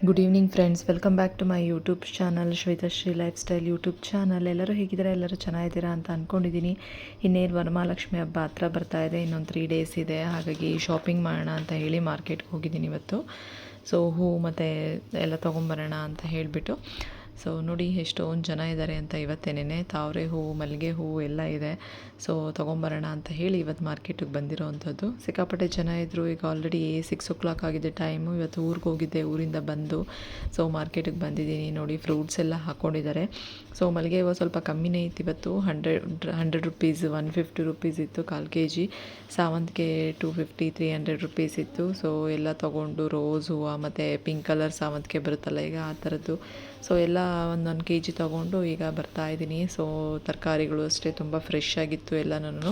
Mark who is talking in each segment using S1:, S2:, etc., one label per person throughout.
S1: Good evening friends, welcome back to my YouTube channel Shwethashree lifestyle YouTube channel. ಎಲ್ಲರೂ ಹೇಗಿದ್ದೀರಾ? ಎಲ್ಲರೂ ಚೆನ್ನಾಗಿದ್ದೀರಾ ಅಂತ ಅಂದ್ಕೊಂಡಿದ್ದೀನಿ. ಇನ್ನೇನು ವರಮಹಾಲಕ್ಷ್ಮಿ ಹಬ್ಬ ಹತ್ರ ಬರ್ತಾ ಇದೆ, ಇನ್ನೊಂದು 3 ಡೇಸ್ ಇದೆ. ಹಾಗಾಗಿ ಶಾಪಿಂಗ್ ಮಾಡೋಣ ಅಂತ ಹೇಳಿ ಮಾರ್ಕೆಟ್ಗೆ ಹೋಗಿದ್ದೀನಿ ಇವತ್ತು. ಸೊ ಹೂ ಮತ್ತು ಎಲ್ಲ ತೊಗೊಂಬರೋಣ ಅಂತ ಹೇಳಿಬಿಟ್ಟು. ಸೊ ನೋಡಿ ಎಷ್ಟೊಂದು ಜನ ಇದ್ದಾರೆ ಅಂತ ಇವತ್ತೇನೆ. ತಾವರೆ ಹೂವು, ಮಲ್ಲಿಗೆ ಹೂವು ಎಲ್ಲ ಇದೆ. ಸೊ ತೊಗೊಂಬರೋಣ ಅಂತ ಹೇಳಿ ಇವತ್ತು ಮಾರ್ಕೆಟಿಗೆ ಬಂದಿರೋ ಅಂಥದ್ದು. ಸಿಕ್ಕಾಪಟ್ಟೆ ಜನ ಇದ್ದರು. ಈಗ ಆಲ್ರೆಡಿ 6 o'clock ಆಗಿದೆ ಟೈಮು. ಇವತ್ತು ಊರಿಗೆ ಹೋಗಿದ್ದೆ, ಊರಿಂದ ಬಂದು ಸೊ ಮಾರ್ಕೆಟಿಗೆ ಬಂದಿದ್ದೀನಿ. ನೋಡಿ ಫ್ರೂಟ್ಸ್ ಎಲ್ಲ ಹಾಕ್ಕೊಂಡಿದ್ದಾರೆ. ಸೊ ಮಲ್ಲಿಗೆ ಹೂವು ಸ್ವಲ್ಪ ಕಮ್ಮಿನೇ ಇತ್ತು ಇವತ್ತು. 100 ರುಪೀಸ್, 150 ರುಪೀಸ್ ಇತ್ತು 1/4 kg. ಸಾವಂತಿಗೆ 250, 300 ರುಪೀಸ್ ಇತ್ತು. ಸೊ ಎಲ್ಲ ತೊಗೊಂಡು ರೋಸ್ ಹೂವು ಮತ್ತು ಪಿಂಕ್ ಕಲರ್ ಸಾವಂತಿಗೆ ಬರುತ್ತಲ್ಲ ಈಗ ಆ ಥರದ್ದು. ಸೊ ಎಲ್ಲ ಒಂದೊಂದು kg ತೊಗೊಂಡು ಈಗ ಬರ್ತಾಯಿದ್ದೀನಿ. ಸೊ ತರಕಾರಿಗಳು ಅಷ್ಟೇ ತುಂಬ ಫ್ರೆಶ್ ಆಗಿತ್ತು ಎಲ್ಲನೂ.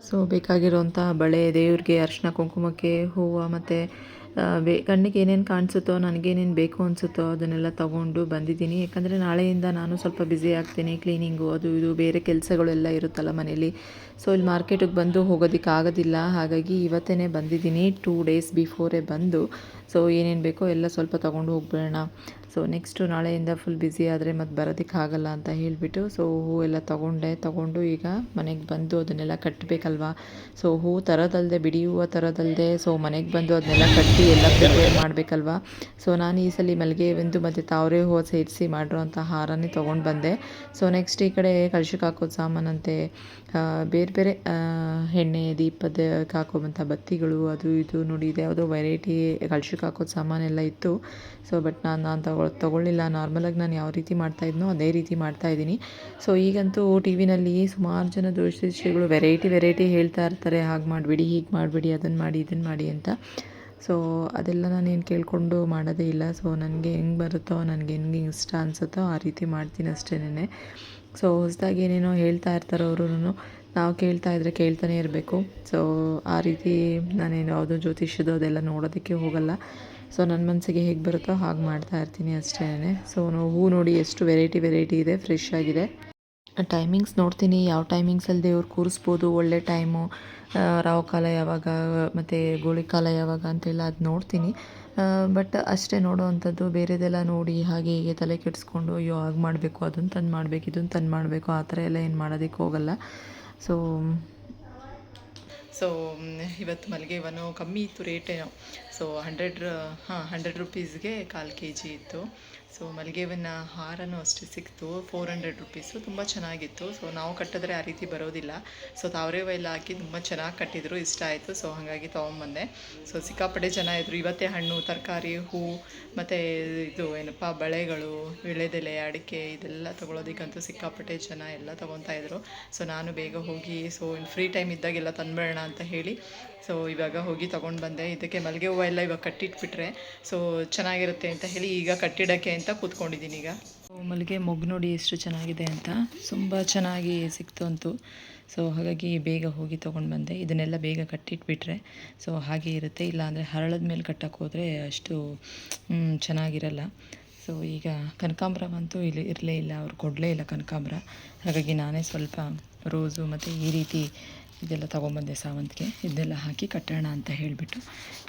S1: ಸೊ ಬೇಕಾಗಿರೋಂಥ ಬಳೆ, ದೇವ್ರಿಗೆ ಅರಿಶಿನ ಕುಂಕುಮಕ್ಕೆ ಹೂವು ಮತ್ತು ಕಣ್ಣಿಗೆ ಏನೇನು ಕಾಣಿಸುತ್ತೋ, ನನಗೇನೇನು ಬೇಕು ಅನಿಸುತ್ತೋ ಅದನ್ನೆಲ್ಲ ತೊಗೊಂಡು ಬಂದಿದ್ದೀನಿ. ಯಾಕಂದರೆ ನಾಳೆಯಿಂದ ನಾನು ಸ್ವಲ್ಪ ಬ್ಯುಸಿ ಆಗ್ತೀನಿ. ಕ್ಲೀನಿಂಗು ಅದು ಇದು ಬೇರೆ ಕೆಲಸಗಳೆಲ್ಲ ಇರುತ್ತಲ್ಲ ಮನೇಲಿ. ಸೊ ಇಲ್ಲಿ ಮಾರ್ಕೆಟಿಗೆ ಬಂದು ಹೋಗೋದಕ್ಕೆ ಆಗೋದಿಲ್ಲ. ಹಾಗಾಗಿ ಇವತ್ತೇ ಬಂದಿದ್ದೀನಿ, 2 days ಬಿಫೋರೇ ಬಂದು ಸೊ ಏನೇನು ಬೇಕೋ ಎಲ್ಲ ಸ್ವಲ್ಪ ತೊಗೊಂಡು ಹೋಗ್ಬಿಡೋಣ. ಸೊ ನೆಕ್ಸ್ಟು ನಾಳೆಯಿಂದ ಫುಲ್ ಬ್ಯುಸಿ ಆದರೆ ಮತ್ತು ಬರೋದಕ್ಕಾಗಲ್ಲ ಅಂತ ಹೇಳಿಬಿಟ್ಟು ಸೊ ಹೂವೆಲ್ಲ ತೊಗೊಂಡು ಈಗ ಮನೆಗೆ ಬಂದು ಅದನ್ನೆಲ್ಲ ಕಟ್ಟಬೇಕಲ್ವ. ಸೊ ಹೂವು ತರೋದಲ್ಲದೆ, ಬಿಡಿ ಹೂವು ತರೋದಲ್ಲದೆ ಸೊ ಮನೆಗೆ ಬಂದು ಅದನ್ನೆಲ್ಲ ಕಟ್ಟಿ ಎಲ್ಲ ಪ್ರಿಪೇರ್ ಮಾಡಬೇಕಲ್ವ. ಸೊ ನಾನು ಈ ಸಲ ಮಲ್ಲಿಗೆ ಒಂದು ಮತ್ತು ತಾವರೆ ಹೂವು ಸೇರಿಸಿ ಮಾಡಿರೋಂಥ ಹಾರನೇ ತೊಗೊಂಡು ಬಂದೆ. ಸೊ ನೆಕ್ಸ್ಟ್ ಈ ಕಡೆ ಕಳಶಕ್ಕೆ ಹಾಕೋದು ಸಾಮಾನಂತೆ ಬೇರೆ ಬೇರೆ ಎಣ್ಣೆ ದೀಪದ ಹಾಕೋವಂಥ ಬತ್ತಿಗಳು ಅದು ಇದು ನೋಡಿ, ಇದು ಯಾವುದೋ ವೆರೈಟಿ ಕಳಶಕ್ಕೆ ಹಾಕೋದು ಸಾಮಾನೆಲ್ಲ ಇತ್ತು. ಸೊ ಬಟ್ ನಾನು ತೊಗೊಳ್ಳಿಲ್ಲ. ನಾರ್ಮಲಾಗಿ ನಾನು ಯಾವ ರೀತಿ ಮಾಡ್ತಾಯಿದ್ನೋ ಅದೇ ರೀತಿ ಮಾಡ್ತಾಯಿದ್ದೀನಿ. ಸೊ ಈಗಂತೂ ಟಿ ವಿನಲ್ಲಿ ಸುಮಾರು ಜನ ಜ್ಯೋತಿಷಿಗಳು ವೆರೈಟಿ ಹೇಳ್ತಾ ಇರ್ತಾರೆ, ಹಾಗೆ ಮಾಡಿಬಿಡಿ, ಹೀಗೆ ಮಾಡಿಬಿಡಿ, ಅದನ್ನು ಮಾಡಿ ಇದನ್ನು ಮಾಡಿ ಅಂತ. ಸೊ ಅದೆಲ್ಲ ನಾನೇನು ಕೇಳಿಕೊಂಡು ಮಾಡೋದೇ ಇಲ್ಲ. ಸೊ ನನಗೆ ಹೆಂಗೆ ಬರುತ್ತೋ, ನನಗೆ ಹೆಂಗೆ ಇಷ್ಟ ಅನಿಸುತ್ತೋ ಆ ರೀತಿ ಮಾಡ್ತೀನಿ ಅಷ್ಟೇನೆ. ಸೊ ಹೊಸದಾಗಿ ಏನೇನೋ ಹೇಳ್ತಾ ಇರ್ತಾರೆ ಅವರು, ನಾವು ಕೇಳ್ತಾ ಇದ್ದರೆ ಕೇಳ್ತಾನೆ ಇರಬೇಕು. ಸೊ ಆ ರೀತಿ ನಾನೇನು ಯಾವುದೋ ಜ್ಯೋತಿಷ್ಯದು ಅದೆಲ್ಲ ನೋಡೋದಕ್ಕೆ ಹೋಗಲ್ಲ. ಸೊ ನನ್ನ ಮನಸ್ಸಿಗೆ ಹೇಗೆ ಬರುತ್ತೋ ಹಾಗೆ ಮಾಡ್ತಾ ಇರ್ತೀನಿ ಅಷ್ಟೇ. ಸೊ ಹೂ ನೋಡಿ ಎಷ್ಟು ವೆರೈಟಿ ಇದೆ, ಫ್ರೆಶ್ ಆಗಿದೆ. ಟೈಮಿಂಗ್ಸ್ ನೋಡ್ತೀನಿ, ಯಾವ ಟೈಮಿಂಗ್ಸಲ್ಲಿ ದೇವ್ರು ಕೂರಿಸ್ಬೋದು, ಒಳ್ಳೆ ಟೈಮು, ರಾವು ಕಾಲ ಯಾವಾಗ ಮತ್ತು ಗೋಳಿ ಕಾಲ ಯಾವಾಗ ಅಂತೆಲ್ಲ ಅದು ನೋಡ್ತೀನಿ. ಬಟ್ ಅಷ್ಟೇ ನೋಡೋ ಅಂಥದ್ದು. ಬೇರೆದೆಲ್ಲ ನೋಡಿ ಹಾಗೆ ಹೀಗೆ ತಲೆ ಕೆಡಿಸ್ಕೊಂಡು ಅಯ್ಯೋ ಹಾಗೆ ಮಾಡಬೇಕು, ಅದನ್ನು ತಂದು ಮಾಡಬೇಕು, ಇದನ್ನು ತಂದು ಮಾಡಬೇಕು, ಆ ಥರ ಎಲ್ಲ ಏನು ಮಾಡೋದಕ್ಕೆ ಹೋಗಲ್ಲ. ಸೊ ಇವತ್ತು ಮಲ್ಲಿಗೆ ಹೂವು ಕಮ್ಮಿ ಇತ್ತು ರೇಟೇನೋ. ಸೊ 100 ರುಪೀಸ್ಗೆ 1/4 kg ಇತ್ತು. ಸೊ ಮಲ್ಲಿಗೆ ಹೂವಿನ ಹಾರನೂ ಅಷ್ಟೇ ಸಿಕ್ತು, 400 ರುಪೀಸು. ತುಂಬ ಚೆನ್ನಾಗಿತ್ತು. ಸೊ ನಾವು ಕಟ್ಟಿದ್ರೆ ಆ ರೀತಿ ಬರೋದಿಲ್ಲ. ಸೊ ತಾವರೆ ಹೂವು ಎಲ್ಲ ಹಾಕಿ ತುಂಬ ಚೆನ್ನಾಗಿ ಕಟ್ಟಿದ್ರು, ಇಷ್ಟ ಆಯಿತು. ಸೊ ಹಾಗಾಗಿ ತೊಗೊಂಬಂದೆ. ಸೊ ಸಿಕ್ಕಾಪಟ್ಟೆ ಜನ ಇದ್ದರು. ಇವತ್ತೇ ಹಣ್ಣು, ತರಕಾರಿ, ಹೂ ಮತ್ತು ಇದು ಏನಪ್ಪ ಬಳೆಗಳು, ವಿಳೆದೆಲೆ, ಅಡಿಕೆ ಇದೆಲ್ಲ ತೊಗೊಳೋದಕ್ಕಂತೂ ಸಿಕ್ಕಾಪಟ್ಟೆ ಜನ ಎಲ್ಲ ತೊಗೊತಾಯಿದ್ರು. ಸೊ ನಾನು ಬೇಗ ಹೋಗಿ ಸೊ ಫ್ರೀ ಟೈಮ್ ಇದ್ದಾಗೆಲ್ಲ ತಂದುಬಿಡೋಣ ಅಂತ ಹೇಳಿ ಸೊ ಇವಾಗ ಹೋಗಿ ತೊಗೊಂಡು ಬಂದೆ. ಇದಕ್ಕೆ ಮಲ್ಲಿಗೆ ಹೂವು ಎಲ್ಲ ಇವಾಗ ಕಟ್ಟಿಟ್ಬಿಟ್ರೆ ಸೊ ಚೆನ್ನಾಗಿರುತ್ತೆ ಅಂತ ಹೇಳಿ ಈಗ ಕಟ್ಟಿಡೋಕ್ಕೆ ಅಂತ ಕೂತ್ಕೊಂಡಿದ್ದೀನಿ. ಈಗ ಮಲ್ಲಿಗೆ ಮೊಗ್ಗು ನೋಡಿ ಎಷ್ಟು ಚೆನ್ನಾಗಿದೆ ಅಂತ, ತುಂಬ ಚೆನ್ನಾಗಿ ಸಿಕ್ತು ಅಂತು. ಸೊ ಹಾಗಾಗಿ ಬೇಗ ಹೋಗಿ ತೊಗೊಂಡು ಬಂದೆ. ಇದನ್ನೆಲ್ಲ ಬೇಗ ಕಟ್ಟಿಟ್ಬಿಟ್ರೆ ಸೊ ಹಾಗೆ ಇರುತ್ತೆ. ಇಲ್ಲಾಂದರೆ ಹರಳದ ಮೇಲೆ ಕಟ್ಟಕ್ಕೆ ಹೋದರೆ ಅಷ್ಟು ಚೆನ್ನಾಗಿರಲ್ಲ. ಸೊ ಈಗ ಕನಕಾಂಬರವಂತೂ ಇಲ್ಲಿ ಇರಲೇ ಇಲ್ಲ, ಅವ್ರು ಕೊಡಲೇ ಇಲ್ಲ ಕನಕಾಂಬರ. ಹಾಗಾಗಿ ನಾನೇ ಸ್ವಲ್ಪ ರೋಸು ಮತ್ತು ಈ ರೀತಿ ಇದೆಲ್ಲ ತೊಗೊಂಬಂದೆ, ಸಾವಂತಿಗೆ ಇದನ್ನೆಲ್ಲ ಹಾಕಿ ಕಟ್ಟೋಣ ಅಂತ ಹೇಳಿಬಿಟ್ಟು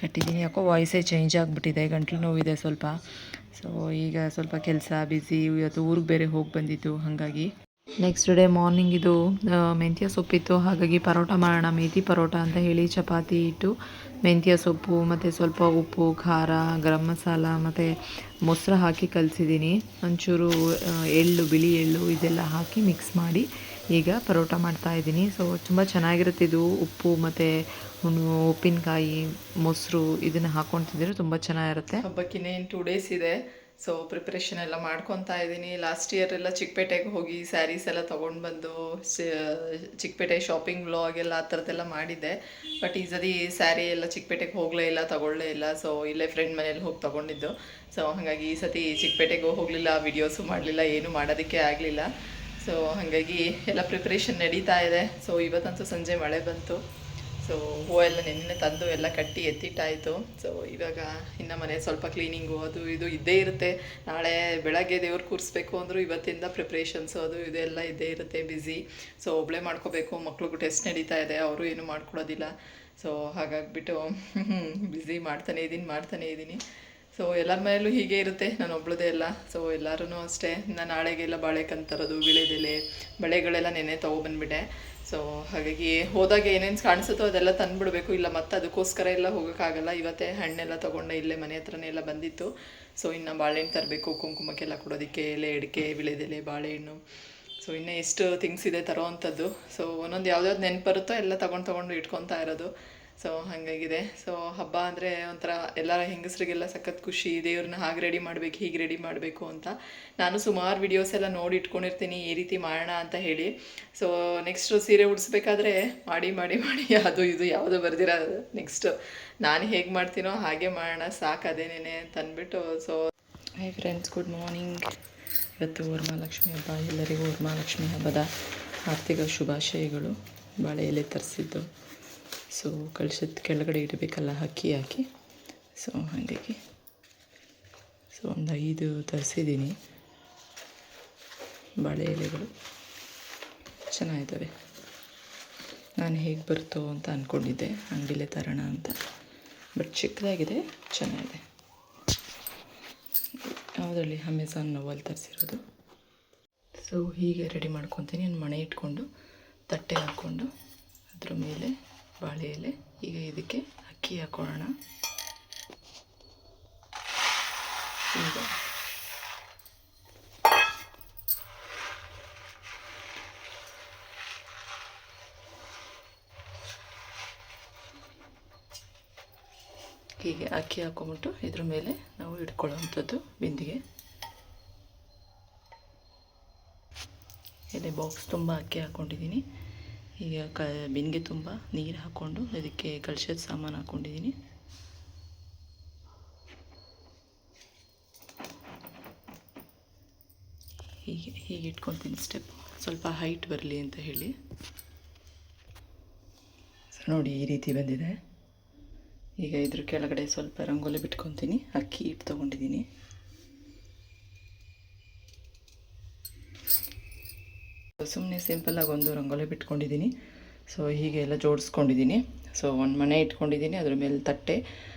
S1: ಕಟ್ಟಿದ್ದೀನಿ. ಯಾಕೋ ವಾಯ್ಸೇ ಚೇಂಜ್ ಆಗಿಬಿಟ್ಟಿದೆ, ಗಂಟ್ಲು ನೋವಿದೆ ಸ್ವಲ್ಪ. ಸೊ ಈಗ ಸ್ವಲ್ಪ ಕೆಲಸ ಬ್ಯುಸಿ, ಇವತ್ತು ಊರಿಗೆ ಬೇರೆ ಹೋಗಿ ಬಂದಿದ್ದು, ಹಾಗಾಗಿ ನೆಕ್ಸ್ಟ್ ಡೇ ಮಾರ್ನಿಂಗ್ ಇದು ಮೆಂತ್ಯ ಸೊಪ್ಪಿತ್ತು. ಹಾಗಾಗಿ ಪರೋಟ ಮಾಡೋಣ, ಮೇಥಿ ಪರೋಟ ಅಂತ ಹೇಳಿ ಚಪಾತಿ ಇಟ್ಟು ಮೆಂತ್ಯ ಸೊಪ್ಪು ಮತ್ತು ಸ್ವಲ್ಪ ಉಪ್ಪು, ಖಾರ, ಗರಂ ಮಸಾಲ ಮತ್ತು ಮೊಸರು ಹಾಕಿ ಕಲಸಿದ್ದೀನಿ. ಒಂಚೂರು ಎಳ್ಳು, ಬಿಳಿ ಎಳ್ಳು ಇದೆಲ್ಲ ಹಾಕಿ ಮಿಕ್ಸ್ ಮಾಡಿ ಈಗ ಪರೋಟ ಮಾಡ್ತಾಯಿದ್ದೀನಿ. ಸೊ ತುಂಬ ಚೆನ್ನಾಗಿರುತ್ತೆ ಇದು. ಉಪ್ಪು ಮತ್ತು ಉಪ್ಪಿನಕಾಯಿ, ಮೊಸರು ಇದನ್ನು ಹಾಕ್ಕೊಂಡು ತಿಂದರೆ ತುಂಬ ಚೆನ್ನಾಗಿರುತ್ತೆ. ಹಬ್ಬಕ್ಕೆ ಇನ್ನೇನು 2 days ಇದೆ. ಸೊ ಪ್ರಿಪ್ರೇಷನ್ ಎಲ್ಲ ಮಾಡ್ಕೊತಾ ಇದ್ದೀನಿ. ಲಾಸ್ಟ್ ಇಯರ್ ಎಲ್ಲ ಚಿಕ್ಕಪೇಟೆಗೆ ಹೋಗಿ ಸ್ಯಾರೀಸ್ ಎಲ್ಲ ತೊಗೊಂಡು ಬಂದು ಚಿಕ್ಕಪೇಟೆ ಶಾಪಿಂಗ್ ವ್ಲಾಗ್ ಎಲ್ಲ ಆ ಥರದ್ದೆಲ್ಲ ಮಾಡಿದ್ದೆ. ಬಟ್ ಈ ಸರಿ ಸ್ಯಾರಿ ಎಲ್ಲ ಚಿಕ್ಕಪೇಟೆಗೆ ಹೋಗಲೇ ಇಲ್ಲ, ತೊಗೊಳ್ಳೇ ಇಲ್ಲ. ಸೊ ಇಲ್ಲೇ ಫ್ರೆಂಡ್ ಮನೇಲಿ ಹೋಗಿ ತೊಗೊಂಡಿದ್ದು. ಸೊ ಹಾಗಾಗಿ ಈ ಸತಿ ಚಿಕ್ಕಪೇಟೆಗೂ ಹೋಗಲಿಲ್ಲ, ವಿಡಿಯೋಸು ಮಾಡಲಿಲ್ಲ, ಏನೂ ಮಾಡೋದಕ್ಕೆ ಆಗಲಿಲ್ಲ. ಸೊ ಹಾಗಾಗಿ ಎಲ್ಲ ಪ್ರಿಪ್ರೇಷನ್ ನಡೀತಾ ಇದೆ. ಸೊ ಇವತ್ತಂತೂ ಸಂಜೆ ಮಳೆ ಬಂತು. ಸೊ ಹೂವೆಲ್ಲ ನೆನ್ನೆ ತಂದು ಎಲ್ಲ ಕಟ್ಟಿ ಎತ್ತಿಟ್ಟಾಯಿತು. ಸೊ ಇವಾಗ ಇನ್ನು ಮನೆ ಸ್ವಲ್ಪ ಕ್ಲೀನಿಂಗು ಅದು ಇದು ಇದ್ದೇ ಇರುತ್ತೆ. ನಾಳೆ ಬೆಳಗ್ಗೆ ದೇವ್ರು ಕೂರಿಸ್ಬೇಕು ಅಂದರೂ ಇವತ್ತಿಂದ ಪ್ರಿಪ್ರೇಷನ್ಸು ಅದು ಇದೆಲ್ಲ ಇದ್ದೇ ಇರುತ್ತೆ, ಬ್ಯುಸಿ. ಸೊ ಒಬ್ಬಳೇ ಮಾಡ್ಕೋಬೇಕು. ಮಕ್ಳಿಗೂ ಟೆಸ್ಟ್ ನಡೀತಾ ಇದೆ, ಅವರು ಏನೂ ಮಾಡ್ಕೊಡೋದಿಲ್ಲ. ಸೊ ಹಾಗಾಗಿಬಿಟ್ಟು ಬ್ಯುಸಿ ಮಾಡ್ತಾನೇ ಇದ್ದೀನಿ.
S2: ಸೊ ಎಲ್ಲರ ಮೇಲೂ ಹೀಗೆ ಇರುತ್ತೆ, ನಾನು ಒಬ್ಳದೇ ಎಲ್ಲ. ಸೊ ಎಲ್ಲರೂ ಅಷ್ಟೇ. ನಾನು ನಾಳೆಗೆಲ್ಲ ಬಾಳೆಕಂದು ತರೋದು, ವೀಳ್ಯದೆಲೆ, ಬಳೆಗಳೆಲ್ಲ ನೆನೆ ತೊಗೊಬಂದ್ಬಿಟ್ಟೆ. ಸೊ ಹಾಗಾಗಿ ಹೋದಾಗ ಏನೇನು ಕಾಣಿಸುತ್ತೋ ಅದೆಲ್ಲ ತಂದುಬಿಡ್ಬೇಕು, ಇಲ್ಲ ಮತ್ತೆ ಅದಕ್ಕೋಸ್ಕರ ಎಲ್ಲ ಹೋಗೋಕ್ಕಾಗಲ್ಲ. ಇವತ್ತೇ ಹಣ್ಣೆಲ್ಲ ತೊಗೊಂಡೆ, ಇಲ್ಲೇ ಮನೆ ಹತ್ರನೇ ಎಲ್ಲ ಬಂದಿತ್ತು. ಸೊ ಇನ್ನು ಬಾಳೆಹಣ್ಣು ತರಬೇಕು, ಕುಂಕುಮಕ್ಕೆಲ್ಲ ಕೊಡೋದಕ್ಕೆ ಎಲೆ, ಅಡಿಕೆ, ವೀಳ್ಯದೆಲೆ, ಬಾಳೆಹಣ್ಣು. ಸೊ ಇನ್ನೂ ಎಷ್ಟು ಥಿಂಗ್ಸ್ ಇದೆ ತರೋ ಅಂಥದ್ದು. ಸೊ ಒಂದೊಂದು ಯಾವ್ದಾವ್ದು ನೆನಪು ಬರುತ್ತೋ ಎಲ್ಲ ತೊಗೊಂಡು ಇಟ್ಕೊತಾ ಇರೋದು. ಸೊ ಹಾಗಾಗಿದೆ. ಸೊ ಹಬ್ಬ ಅಂದರೆ ಒಂಥರ ಎಲ್ಲ ಹೆಂಗಸರಿಗೆಲ್ಲ ಸಖತ್ ಖುಷಿ, ದೇವ್ರನ್ನ ಹಾಗೆ ರೆಡಿ ಮಾಡಬೇಕು, ಹೀಗೆ ರೆಡಿ ಮಾಡಬೇಕು ಅಂತ. ನಾನು ಸುಮಾರು ವಿಡಿಯೋಸ್ ಎಲ್ಲ ನೋಡಿ ಇಟ್ಕೊಂಡಿರ್ತೀನಿ ಈ ರೀತಿ ಮಾಡೋಣ ಅಂತ ಹೇಳಿ. ಸೊ ನೆಕ್ಸ್ಟು ಸೀರೆ ಉಡಿಸ್ಬೇಕಾದ್ರೆ ಮಾಡಿ ಮಾಡಿ ಮಾಡಿ ಅದು ಇದು ಯಾವುದೋ ಬರ್ದಿರೋದು, ನೆಕ್ಸ್ಟು ನಾನು ಹೇಗೆ ಮಾಡ್ತೀನೋ ಹಾಗೆ ಮಾಡೋಣ, ಸಾಕು ಅದೇನೇನೆ ಅಂತ ಅಂದ್ಬಿಟ್ಟು. So hi friends, good morning. ಇವತ್ತು ವರಮಹಾಲಕ್ಷ್ಮಿ ಹಬ್ಬ. ಎಲ್ಲರಿಗೂ ವರಮಹಾಲಕ್ಷ್ಮಿ ಹಬ್ಬದ ಆರ್ಥಿಕ ಶುಭಾಶಯಗಳು. ಬಾಳೆ ಎಲೆ ತರಿಸಿದ್ದು. ಸೊ ಕಳಶದ ಕೆಳಗಡೆ ಇಡಬೇಕಲ್ಲ ಅಕ್ಕಿ ಹಾಕಿ. ಸೊ ಹಾಗಾಗಿ ಒಂದು 5 ತರಿಸಿದ್ದೀನಿ. ಬಾಳೆ ಎಲೆಗಳು ಚೆನ್ನಾಗಿದ್ದಾವೆ. ನಾನು ಹೇಗೆ ಬರುತ್ತೋ ಅಂತ ಅಂದ್ಕೊಂಡಿದ್ದೆ, ಅಂಗಡಿಲೇ ತರೋಣ ಅಂತ. ಬಟ್ ಚಿಕ್ಕದಾಗಿದೆ, ಚೆನ್ನಾಗಿದೆ. ಯಾವುದರಲ್ಲಿ ಅಮೆಝಾನ್ ನೋವಲ್ಲಿ ತರಿಸಿರೋದು. ಸೊ ಹೀಗೆ ರೆಡಿ ಮಾಡ್ಕೊತೀನಿ. ನಾನು ಮಣೆ ಇಟ್ಕೊಂಡು ತಟ್ಟೆ ಹಾಕ್ಕೊಂಡು ಅದ್ರ ಮೇಲೆ ಬಾಳೆ ಎಲೆ. ಈಗ ಇದಕ್ಕೆ ಅಕ್ಕಿ ಹಾಕೊಳ್ಳೋಣ. ಈಗ ಹೀಗೆ ಅಕ್ಕಿ ಹಾಕೊಂಬಿಟ್ಟು ಇದ್ರ ಮೇಲೆ ನಾವು ಇಟ್ಕೊಳ್ಳೋವಂಥದ್ದು ಬಿಂದಿಗೆ. ಎಲೆ ಬಾಕ್ಸ್ ತುಂಬ ಅಕ್ಕಿ ಹಾಕ್ಕೊಂಡಿದ್ದೀನಿ. ಈಗ ಬಿಂದಿಗೆ ತುಂಬ ನೀರು ಹಾಕ್ಕೊಂಡು ಇದಕ್ಕೆ ಕಳಶದ ಸಾಮಾನು ಹಾಕ್ಕೊಂಡಿದ್ದೀನಿ. ಹೀಗೆ ಇಟ್ಕೊತೀನಿ ಸ್ಟೆಪ್, ಸ್ವಲ್ಪ ಹೈಟ್ ಬರಲಿ ಅಂತ ಹೇಳಿ. ನೋಡಿ ಈ ರೀತಿ ಬಂದಿದೆ. ಈಗ ಇದ್ರ ಕೆಳಗಡೆ ಸ್ವಲ್ಪ ರಂಗೋಲಿ ಬಿಟ್ಕೊತೀನಿ. ಅಕ್ಕಿ ಹಿಟ್ಟು ತೊಗೊಂಡಿದ್ದೀನಿ. ಸುಮ್ಮನೆ ಸಿಂಪಲ್ಲಾಗಿ ಒಂದು ರಂಗೋಲಿ ಬಿಟ್ಕೊಂಡಿದ್ದೀನಿ. ಸೊ ಹೀಗೆ ಎಲ್ಲ ಜೋಡಿಸ್ಕೊಂಡಿದ್ದೀನಿ. ಸೊ ಒಂದು ಮಣೆ ಇಟ್ಕೊಂಡಿದ್ದೀನಿ, ಅದ್ರ ಮೇಲೆ ತಟ್ಟೆ,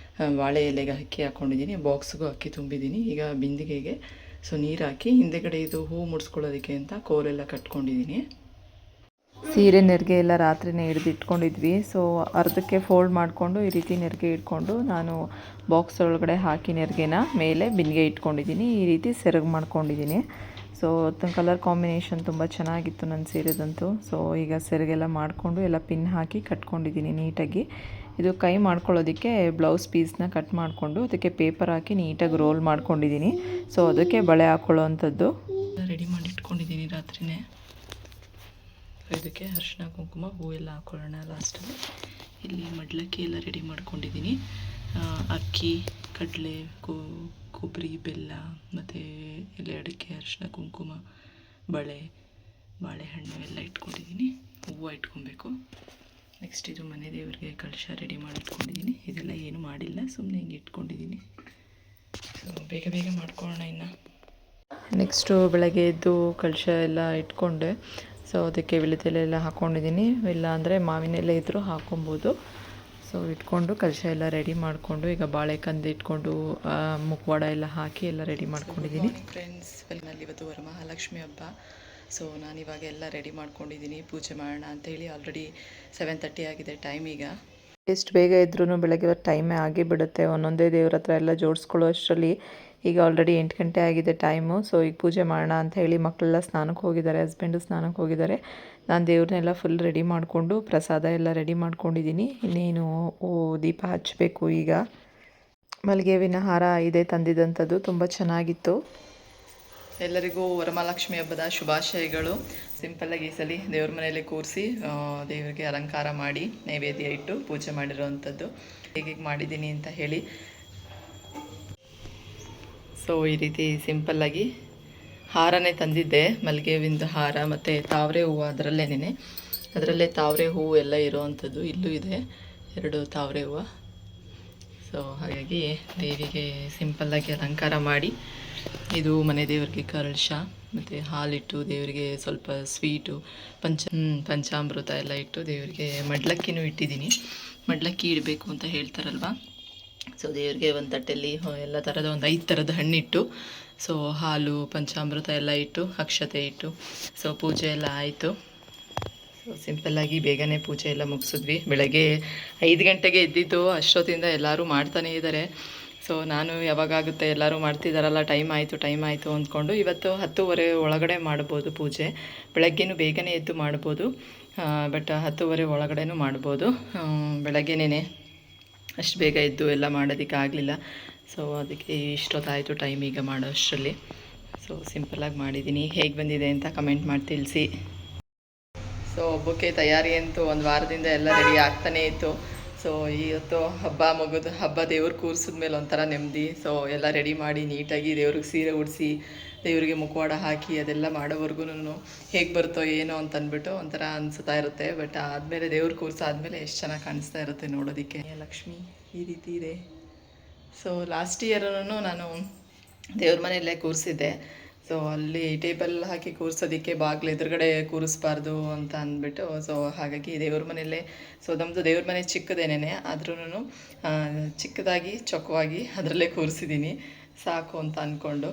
S2: ಬಾಳೆ ಎಲೆಗೆ ಅಕ್ಕಿ ಹಾಕ್ಕೊಂಡಿದ್ದೀನಿ, ಬಾಕ್ಸ್ಗೂ ಅಕ್ಕಿ ತುಂಬಿದ್ದೀನಿ. ಈಗ ಬಿಂದಿಗೆಗೆ ನೀರು ಹಾಕಿ ಹಿಂದೆಗಡೆ ಇದು ಹೂ ಮುಡಿಸ್ಕೊಳ್ಳೋದಕ್ಕೆ ಅಂತ ಕೋಲೆಲ್ಲ ಕಟ್ಕೊಂಡಿದ್ದೀನಿ.
S1: ಸೀರೆ ನೆರಿಗೆ ಎಲ್ಲ ರಾತ್ರಿನೇ ಹಿಡ್ದು ಇಟ್ಕೊಂಡಿದ್ವಿ. ಸೊ ಅರ್ಧಕ್ಕೆ ಫೋಲ್ಡ್ ಮಾಡಿಕೊಂಡು ಈ ರೀತಿ ನೆರಿಗೆ ಇಟ್ಕೊಂಡು ನಾನು ಬಾಕ್ಸ್ ಒಳಗಡೆ ಹಾಕಿ ನೆರಿಗೆನ ಮೇಲೆ ಬಿಂದಿಗೆ ಇಟ್ಕೊಂಡಿದ್ದೀನಿ. ಈ ರೀತಿ ಸೆರಗು ಮಾಡ್ಕೊಂಡಿದ್ದೀನಿ. ಸೊ ಕಲರ್ ಕಾಂಬಿನೇಷನ್ ತುಂಬ ಚೆನ್ನಾಗಿತ್ತು ನನ್ನ ಸೀರೆದಂತೂ. ಸೊ ಈಗ ಸೆರಗೆಲ್ಲ ಮಾಡಿಕೊಂಡು ಎಲ್ಲ ಪಿನ್ ಹಾಕಿ ಕಟ್ಕೊಂಡಿದ್ದೀನಿ ನೀಟಾಗಿ. ಇದು ಕೈ ಮಾಡ್ಕೊಳ್ಳೋದಕ್ಕೆ ಬ್ಲೌಸ್ ಪೀಸ್ನ ಕಟ್ ಮಾಡಿಕೊಂಡು ಅದಕ್ಕೆ ಪೇಪರ್ ಹಾಕಿ ನೀಟಾಗಿ ರೋಲ್ ಮಾಡ್ಕೊಂಡಿದ್ದೀನಿ. ಸೊ ಅದಕ್ಕೆ ಬಳೆ ಹಾಕ್ಕೊಳ್ಳೋ ಅಂಥದ್ದು
S2: ರೆಡಿ ಮಾಡಿ ಇಟ್ಕೊಂಡಿದ್ದೀನಿ ರಾತ್ರಿನೇ. ಇದಕ್ಕೆ ಅರಿಶಿನ, ಕುಂಕುಮ, ಹೂ ಎಲ್ಲ ಹಾಕ್ಕೊಳ್ಳೋಣ ಲಾಸ್ಟಲ್ಲಿ. ಇಲ್ಲಿ ಮಡ್ಲಕ್ಕಿ ಎಲ್ಲ ರೆಡಿ ಮಾಡ್ಕೊಂಡಿದ್ದೀನಿ. ಅಕ್ಕಿ, ಕಡಲೆ, ಕೊಬ್ಬರಿ, ಬೆಲ್ಲ ಮತ್ತು ಎಲೆ, ಅಡಿಕೆ, ಅರಿಶಿನ, ಕುಂಕುಮ, ಬಾಳೆಹಣ್ಣು ಎಲ್ಲ ಇಟ್ಕೊಂಡಿದ್ದೀನಿ. ಹೂವು ಇಟ್ಕೊಬೇಕು. ನೆಕ್ಸ್ಟ್ ಇದು ಮನೆ ದೇವರಿಗೆ ಕಳಶ ರೆಡಿ ಮಾಡಿ ಇಟ್ಕೊಂಡಿದ್ದೀನಿ. ಇದೆಲ್ಲ ಏನು ಮಾಡಿಲ್ಲ, ಸುಮ್ಮನೆ ಹಿಂಗೆ ಇಟ್ಕೊಂಡಿದ್ದೀನಿ. ಸೊ ಬೇಗ ಬೇಗ ಮಾಡ್ಕೊಳ್ಳೋಣ ಇನ್ನು.
S1: ನೆಕ್ಸ್ಟು ಬೆಳಗ್ಗೆ ಎದ್ದು ಕಳಶ ಎಲ್ಲ ಇಟ್ಕೊಂಡೆ. ಸೊ ಅದಕ್ಕೆ ವೀಳ್ಯದೆಲೆ ಎಲ್ಲ ಹಾಕ್ಕೊಂಡಿದ್ದೀನಿ. ಇಲ್ಲ ಅಂದರೆ ಮಾವಿನ ಎಲೆ ಇದ್ದರೂ ಹಾಕ್ಕೊಬೋದು. ಸೊ ಇಟ್ಕೊಂಡು ಕಳಶ ಎಲ್ಲ ರೆಡಿ ಮಾಡಿಕೊಂಡು ಈಗ ಬಾಳೆಕಂದು ಇಟ್ಕೊಂಡು ಮುಖವಾಡ ಎಲ್ಲ ಹಾಕಿ ಎಲ್ಲ ರೆಡಿ ಮಾಡ್ಕೊಂಡಿದ್ದೀನಿ.
S2: ಫ್ರೆಂಡ್ಸ್, ನಲ್ಲಿ ಇವತ್ತು ವರಮಹಾಲಕ್ಷ್ಮಿ ಹಬ್ಬ. ಸೊ ನಾನಿವಾಗ ಎಲ್ಲ ರೆಡಿ ಮಾಡ್ಕೊಂಡಿದ್ದೀನಿ, ಪೂಜೆ ಮಾಡೋಣ ಅಂತೇಳಿ. ಆಲ್ರೆಡಿ 7:30 ಆಗಿದೆ ಟೈಮ್. ಈಗ
S1: ಎಷ್ಟು ಬೇಗ ಇದ್ರೂ ಬೆಳಗ್ಗೆ ಟೈಮೇ ಆಗೇ ಬಿಡುತ್ತೆ. ಒಂದೊಂದೇ ದೇವ್ರ ಹತ್ರ ಎಲ್ಲ ಜೋಡಿಸ್ಕೊಳ್ಳೋ ಅಷ್ಟರಲ್ಲಿ ಈಗ ಆಲ್ರೆಡಿ 8 ಗಂಟೆ ಆಗಿದೆ ಟೈಮು. ಸೊ ಈಗ ಪೂಜೆ ಮಾಡೋಣ ಅಂತ ಹೇಳಿ ಮಕ್ಕಳೆಲ್ಲ ಸ್ನಾನಕ್ಕೆ ಹೋಗಿದ್ದಾರೆ, ಹಸ್ಬೆಂಡು ಸ್ನಾನಕ್ಕೆ ಹೋಗಿದ್ದಾರೆ. ನಾನು ದೇವ್ರನ್ನೆಲ್ಲ ಫುಲ್ ರೆಡಿ ಮಾಡಿಕೊಂಡು ಪ್ರಸಾದ ಎಲ್ಲ ರೆಡಿ ಮಾಡ್ಕೊಂಡಿದ್ದೀನಿ. ಇನ್ನೇನು ದೀಪ ಹಚ್ಚಬೇಕು. ಈಗ ಮಲ್ಲಿಗೆ ಹೂವಿನ ಹಾರ ಇದೆ ತಂದಿದ್ದಂಥದ್ದು, ತುಂಬ ಚೆನ್ನಾಗಿತ್ತು.
S2: ಎಲ್ಲರಿಗೂ ವರಮಹಾಲಕ್ಷ್ಮಿ ಹಬ್ಬದ ಶುಭಾಶಯಗಳು. ಸಿಂಪಲ್ಲಾಗಿ ಈ ಸಲ ದೇವ್ರ ಮನೆಯಲ್ಲಿ ಕೂರಿಸಿ ದೇವರಿಗೆ ಅಲಂಕಾರ ಮಾಡಿ ನೈವೇದ್ಯ ಇಟ್ಟು ಪೂಜೆ ಮಾಡಿರೋವಂಥದ್ದು. ಹೇಗೆ ಮಾಡಿದ್ದೀನಿ ಅಂತ ಹೇಳಿ. ಸೊ ಈ ರೀತಿ ಸಿಂಪಲ್ಲಾಗಿ ಹಾರನೇ ತಂದಿದ್ದೆ, ಮಲ್ಲಿಗೆ ಹೂವಿಂದು ಹಾರ ಮತ್ತು ತಾವರೆ ಹೂವು ಅದರಲ್ಲೇ ತಾವರೆ ಹೂವು ಎಲ್ಲ ಇರೋವಂಥದ್ದು. ಇಲ್ಲೂ ಇದೆ 2 ತಾವರೆ ಹೂವು. ಸೊ ಹಾಗಾಗಿ ದೇವಿಗೆ ಸಿಂಪಲ್ಲಾಗಿ ಅಲಂಕಾರ ಮಾಡಿ, ಇದು ಮನೆ ದೇವರಿಗೆ ಕಳಶ ಮತ್ತು ಹಾಲಿಟ್ಟು ದೇವರಿಗೆ ಸ್ವಲ್ಪ ಸ್ವೀಟು, ಪಂಚಾಮೃತ ಎಲ್ಲ ಇಟ್ಟು ದೇವರಿಗೆ ಮಡ್ಲಕ್ಕಿನೂ ಇಟ್ಟಿದ್ದೀನಿ. ಮಡ್ಲಕ್ಕಿ ಇಡಬೇಕು ಅಂತ ಹೇಳ್ತಾರಲ್ವ, ಸೊ ದೇವ್ರಿಗೆ ಒಂದು ತಟ್ಟೆಯಲ್ಲಿ ಎಲ್ಲ ಥರದ ಒಂದು 5 ಥರದ ಹಣ್ಣಿಟ್ಟು, ಸೊ ಹಾಲು ಪಂಚಾಮೃತ ಎಲ್ಲ ಇಟ್ಟು ಅಕ್ಷತೆ ಇಟ್ಟು ಸೊ ಪೂಜೆ ಎಲ್ಲ ಆಯಿತು. ಸೊ ಸಿಂಪಲ್ಲಾಗಿ ಬೇಗನೆ ಪೂಜೆ ಎಲ್ಲ ಮುಗಿಸಿದ್ವಿ. ಬೆಳಗ್ಗೆ 5 ಗಂಟೆಗೆ ಎದ್ದಿದ್ದು, ಅಷ್ಟೊತ್ತಿಂದ ಎಲ್ಲರೂ ಮಾಡ್ತಾನೇ ಇದ್ದಾರೆ. ಸೊ ನಾನು ಯಾವಾಗಾಗುತ್ತೆ ಎಲ್ಲರೂ ಮಾಡ್ತಿದ್ದಾರಲ್ಲ, ಟೈಮ್ ಆಯಿತು ಅಂದ್ಕೊಂಡು ಇವತ್ತು 10:30 ಒಳಗಡೆ ಮಾಡ್ಬೋದು ಪೂಜೆ. ಬೆಳಗ್ಗೆನೂ ಬೇಗನೆ ಎದ್ದು ಮಾಡ್ಬೋದು, ಬಟ್ 10:30 ಒಳಗಡೆನೂ ಮಾಡ್ಬೋದು. ಬೆಳಗ್ಗೆನೇ ಅಷ್ಟು ಬೇಗ ಎದ್ದು ಎಲ್ಲ ಮಾಡೋದಕ್ಕೆ ಆಗಲಿಲ್ಲ. ಸೊ ಅದಕ್ಕೆ ಇಷ್ಟೊತ್ತಾಯಿತು ಟೈಮ್ ಈಗ ಮಾಡೋ ಅಷ್ಟರಲ್ಲಿ. ಸೊ ಸಿಂಪಲ್ಲಾಗಿ ಮಾಡಿದ್ದೀನಿ. ಹೇಗೆ ಬಂದಿದೆ ಅಂತ ಕಮೆಂಟ್ ಮಾಡಿ ತಿಳಿಸಿ. ಸೊ ಹಬ್ಬಕ್ಕೆ ತಯಾರಿ ಅಂತೂ ಒಂದು ವಾರದಿಂದ ಎಲ್ಲ ರೆಡಿ ಆಗ್ತಾನೇ ಇತ್ತು. ಸೊ ಇವತ್ತು ಹಬ್ಬ ದೇವ್ರು ಕೂರಿಸಿದ್ಮೇಲೆ ಒಂಥರ ನೆಮ್ಮದಿ. ಸೊ ಎಲ್ಲ ರೆಡಿ ಮಾಡಿ ನೀಟಾಗಿ ದೇವ್ರಿಗೆ ಸೀರೆ ಉಡಿಸಿ ದೇವರಿಗೆ ಮುಖವಾಡ ಹಾಕಿ ಅದೆಲ್ಲ ಮಾಡೋವರೆಗೂ ಹೇಗೆ ಬರುತ್ತೋ ಏನೋ ಅಂತ ಅಂದ್ಬಿಟ್ಟು ಒಂಥರ ಅನಿಸ್ತಾ ಇರುತ್ತೆ. ಬಟ್ ಆದಮೇಲೆ ದೇವ್ರು ಕೂರಿಸಾದ್ಮೇಲೆ ಎಷ್ಟು ಚೆನ್ನಾಗಿ ಕಾಣಿಸ್ತಾ ಇರುತ್ತೆ ನೋಡೋದಕ್ಕೆ. ಲಕ್ಷ್ಮಿ ಈ ರೀತಿ ಇದೆ. ಸೊ ಲಾಸ್ಟ್ ಇಯರನ್ನು ನಾನು ದೇವ್ರ ಮನೆಯಲ್ಲೇ ಕೂರಿಸಿದ್ದೆ. ಸೊ ಅಲ್ಲಿ ಟೇಬಲ್ ಹಾಕಿ ಕೂರಿಸೋದಕ್ಕೆ ಬಾಗಿಲು ಎದುರುಗಡೆ ಕೂರಿಸ್ಬಾರ್ದು ಅಂತ ಅಂದ್ಬಿಟ್ಟು, ಸೊ ಹಾಗಾಗಿ ದೇವ್ರ ಮನೆಯಲ್ಲೇ, ಸೊ ನಮ್ಮದು ದೇವ್ರ ಮನೆ ಚಿಕ್ಕದೇನೇ ಆದ್ರೂ ಚಿಕ್ಕದಾಗಿ ಚೊಕ್ಕವಾಗಿ ಅದರಲ್ಲೇ ಕೂರಿಸಿದ್ದೀನಿ ಸಾಕು ಅಂತ ಅಂದ್ಕೊಂಡು.